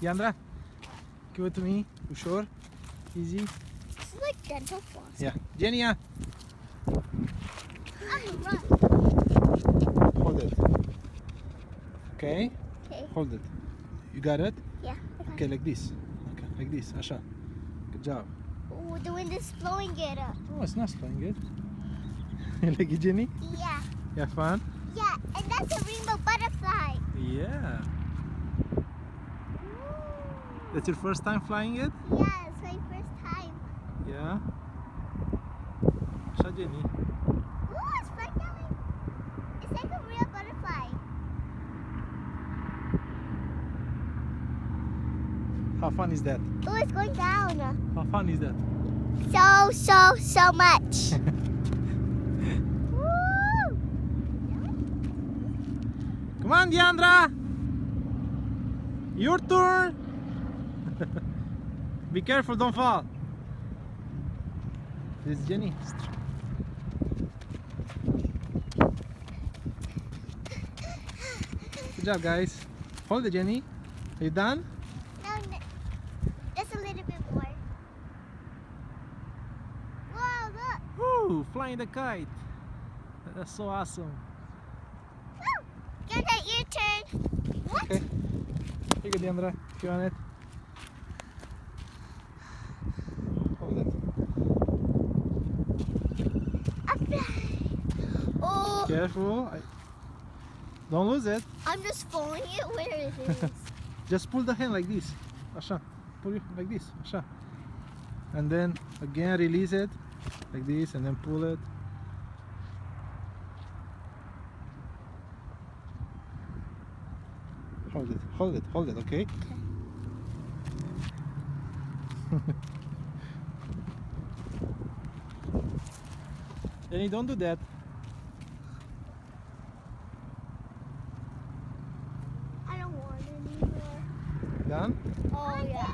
Yandra, give it to me. You sure? Easy. This is like dental floss. Yeah. Jenny, I'm gonna run. hold it. Okay. Okay. Hold it. You got it? Yeah. Okay, like this. Okay, like this. Asha. Good job. Oh, the wind is blowing it up. Oh, it's not slowing good. You like it, Jenny? Yeah. You have fun? Yeah, and that's a rainbow butterfly. Yeah. That's your first time flying it? Yeah, it's my first time. Yeah. Asha, Jenny. Oh, it's flying down. It's like a real butterfly. How fun is that? Oh, it's going down. How fun is that? So much. Woo! Come on, Deandra! Your turn! Be careful, don't fall. This is Jenny. Good job, guys. Hold it, Jenny. Are you done? No, just a little bit more. Whoa, look. Woo! Flying the kite. That's so awesome. Woo! Your turn. What? Okay. Here you go, Deandra. If you want it. Hold it. Oh, Careful. Don't lose it. I'm just following it where it is. Just pull the hand like this. Asha. Pull it like this. Asha. And then again release it. Like this and then pull it. Hold it, okay? Jenny, don't do that. I don't want it anymore. Done? Oh, yeah.